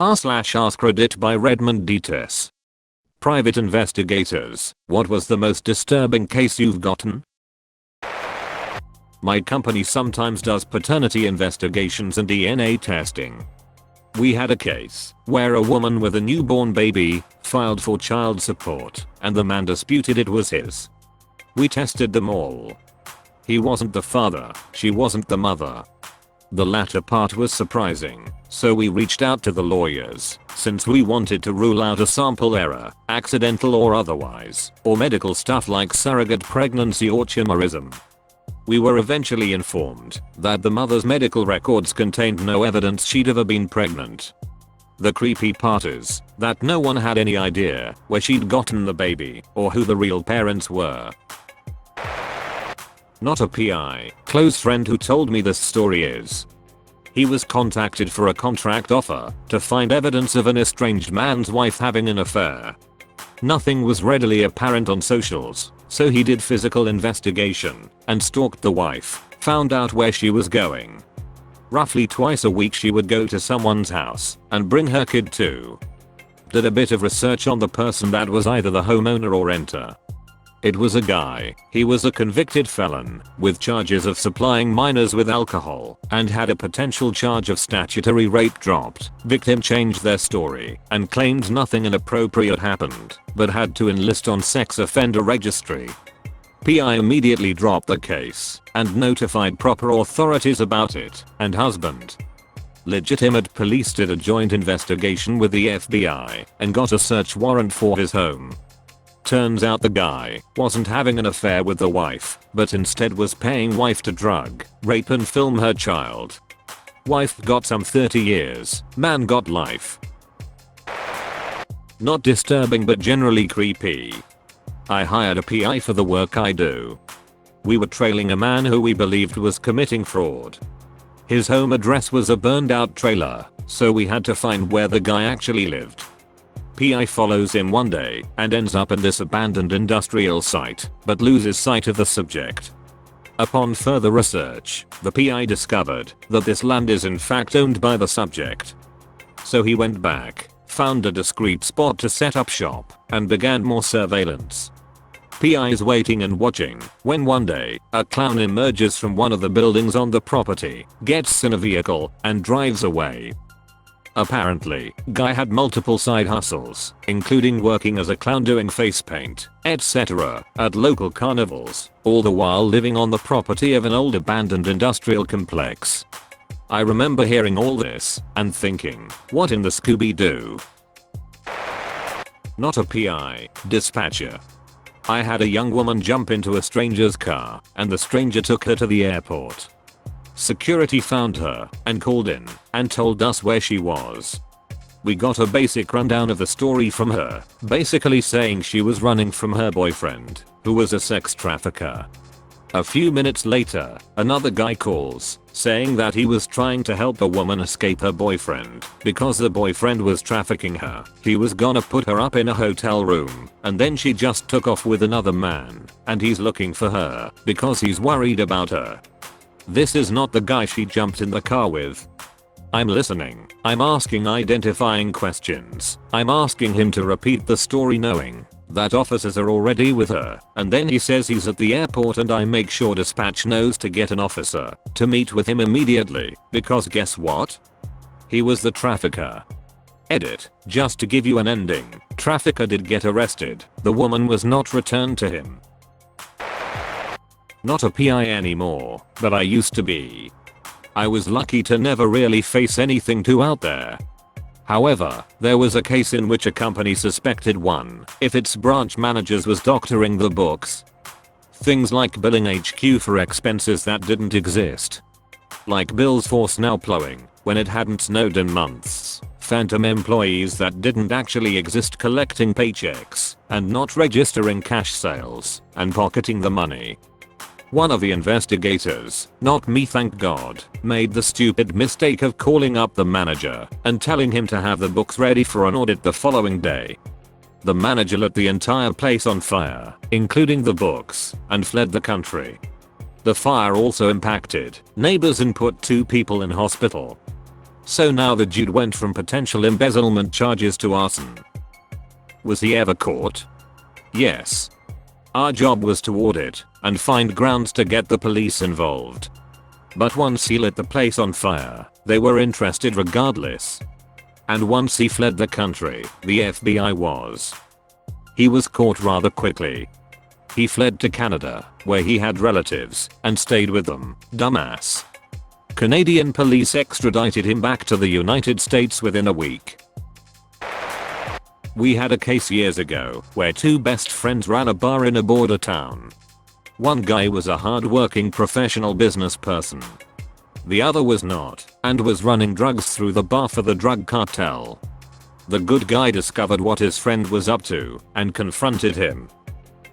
r/AskReddit by Redmond Dtes. Private investigators, what was the most disturbing case you've gotten? My company sometimes does paternity investigations and DNA testing. We had a case where a woman with a newborn baby filed for child support and the man disputed it was his. We tested them all. He wasn't the father, she wasn't the mother. The latter part was surprising, so we reached out to the lawyers, since we wanted to rule out a sample error, accidental or otherwise, or medical stuff like surrogate pregnancy or chimerism. We were eventually informed that the mother's medical records contained no evidence she'd ever been pregnant. The creepy part is that no one had any idea where she'd gotten the baby or who the real parents were. Not a PI, close friend who told me this story is. He was contacted for a contract offer to find evidence of an estranged man's wife having an affair. Nothing was readily apparent on socials, so he did physical investigation and stalked the wife, found out where she was going. Roughly twice a week she would go to someone's house and bring her kid too. Did a bit of research on the person that was either the homeowner or renter. It was a guy. He was a convicted felon with charges of supplying minors with alcohol and had a potential charge of statutory rape dropped. Victim changed their story and claimed nothing inappropriate happened, but had to enlist on sex offender registry. PI immediately dropped the case and notified proper authorities about it, and husband. Legitimate police did a joint investigation with the FBI and got a search warrant for his home. Turns out the guy wasn't having an affair with the wife, but instead was paying wife to drug, rape and film her child. Wife got some 30 years, man got life. Not disturbing but generally creepy. I hired a PI for the work I do. We were trailing a man who we believed was committing fraud. His home address was a burned out trailer, so we had to find where the guy actually lived. PI follows him one day and ends up at this abandoned industrial site, but loses sight of the subject. Upon further research, the PI discovered that this land is in fact owned by the subject. So he went back, found a discreet spot to set up shop, and began more surveillance. PI is waiting and watching when one day, a clown emerges from one of the buildings on the property, gets in a vehicle, and drives away. Apparently, guy had multiple side hustles, including working as a clown doing face paint, etc. at local carnivals, all the while living on the property of an old abandoned industrial complex. I remember hearing all this and thinking, what in the Scooby-Doo? Not a PI, dispatcher. I had a young woman jump into a stranger's car, and the stranger took her to the airport. Security found her and called in and told us where she was. We got a basic rundown of the story from her, basically saying she was running from her boyfriend, who was a sex trafficker. A few minutes later, another guy calls, saying that he was trying to help a woman escape her boyfriend because the boyfriend was trafficking her. He was gonna put her up in a hotel room, and then she just took off with another man, and he's looking for her because he's worried about her. This is not the guy she jumped in the car with. I'm listening. I'm asking identifying questions. I'm asking him to repeat the story knowing that officers are already with her, and then he says he's at the airport and I make sure dispatch knows to get an officer to meet with him immediately, because guess what? He was the trafficker. Edit, just to give you an ending, trafficker did get arrested, the woman was not returned to him. Not a PI anymore, but I used to be. I was lucky to never really face anything too out there. However, there was a case in which a company suspected one if its branch managers was doctoring the books. Things like billing HQ for expenses that didn't exist. Like bills for snow plowing when it hadn't snowed in months. Phantom employees that didn't actually exist collecting paychecks and not registering cash sales and pocketing the money. One of the investigators, not me thank God, made the stupid mistake of calling up the manager and telling him to have the books ready for an audit the following day. The manager lit the entire place on fire, including the books, and fled the country. The fire also impacted neighbors and put 2 people in hospital. So now the dude went from potential embezzlement charges to arson. Was he ever caught? Yes. Our job was to audit and find grounds to get the police involved. But once he lit the place on fire, they were interested regardless. And once he fled the country, the FBI was. He was caught rather quickly. He fled to Canada, where he had relatives, and stayed with them, dumbass. Canadian police extradited him back to the United States within a week. We had a case years ago where two best friends ran a bar in a border town. One guy was a hard-working professional business person. The other was not, and was running drugs through the bar for the drug cartel. The good guy discovered what his friend was up to and confronted him.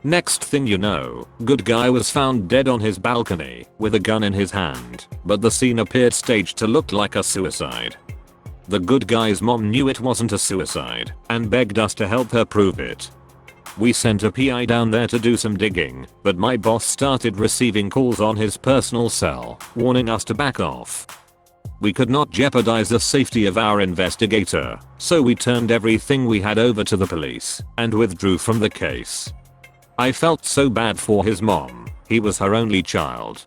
Next thing you know, good guy was found dead on his balcony with a gun in his hand, but the scene appeared staged to look like a suicide. The good guy's mom knew it wasn't a suicide and begged us to help her prove it. We sent a PI down there to do some digging, but my boss started receiving calls on his personal cell, warning us to back off. We could not jeopardize the safety of our investigator, so we turned everything we had over to the police and withdrew from the case. I felt so bad for his mom, he was her only child.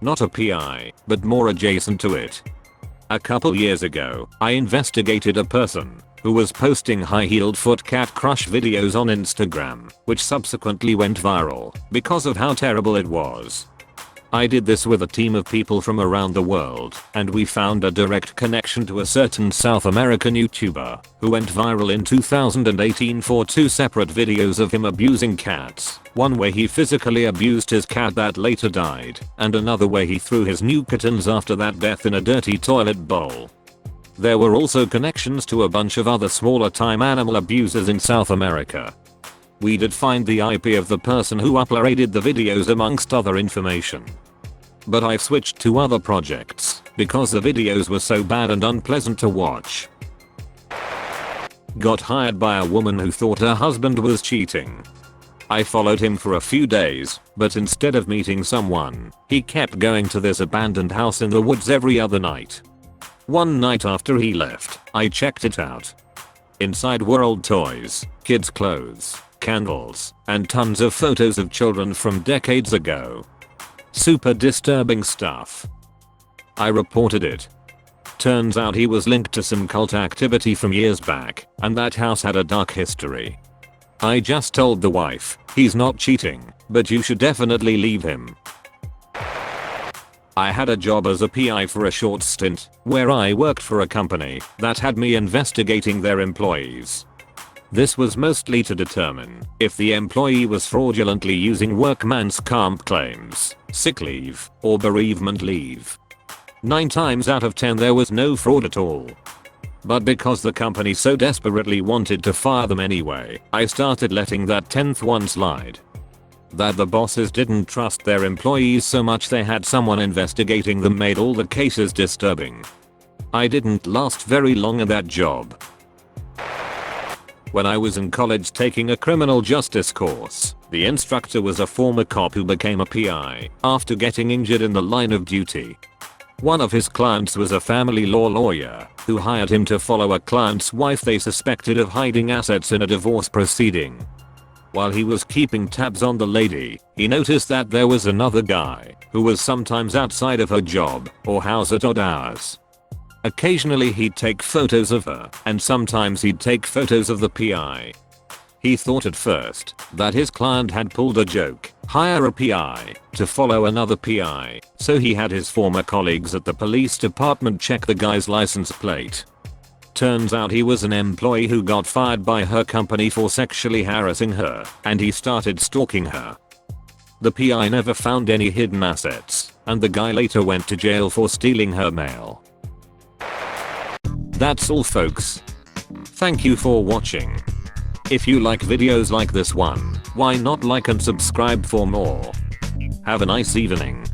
Not a PI, but more adjacent to it. A couple years ago, I investigated a person who was posting high-heeled foot cat crush videos on Instagram, which subsequently went viral because of how terrible it was. I did this with a team of people from around the world, and we found a direct connection to a certain South American YouTuber who went viral in 2018 for two separate videos of him abusing cats, one where he physically abused his cat that later died, and another where he threw his new kittens after that death in a dirty toilet bowl. There were also connections to a bunch of other smaller time animal abusers in South America. We did find the IP of the person who uploaded the videos amongst other information. But I've switched to other projects because the videos were so bad and unpleasant to watch. Got hired by a woman who thought her husband was cheating. I followed him for a few days, but instead of meeting someone, he kept going to this abandoned house in the woods every other night. One night after he left, I checked it out. Inside were old toys, kids' clothes, candles, and tons of photos of children from decades ago. Super disturbing stuff. I reported it. Turns out he was linked to some cult activity from years back, and that house had a dark history. I just told the wife, he's not cheating, but you should definitely leave him. I had a job as a PI for a short stint, where I worked for a company that had me investigating their employees. This was mostly to determine if the employee was fraudulently using workman's comp claims, sick leave, or bereavement leave. 9 times out of 10 there was no fraud at all. But because the company so desperately wanted to fire them anyway, I started letting that 10th one slide. That the bosses didn't trust their employees so much they had someone investigating them made all the cases disturbing. I didn't last very long in that job. When I was in college taking a criminal justice course, the instructor was a former cop who became a PI after getting injured in the line of duty. One of his clients was a family law lawyer who hired him to follow a client's wife they suspected of hiding assets in a divorce proceeding. While he was keeping tabs on the lady, he noticed that there was another guy who was sometimes outside of her job or house at odd hours. Occasionally he'd take photos of her, and sometimes he'd take photos of the PI. He thought at first that his client had pulled a joke, hire a PI to follow another PI, so he had his former colleagues at the police department check the guy's license plate. Turns out he was an employee who got fired by her company for sexually harassing her, and he started stalking her. The PI never found any hidden assets, and the guy later went to jail for stealing her mail. That's all folks. Thank you for watching. If you like videos like this one, why not like and subscribe for more? Have a nice evening.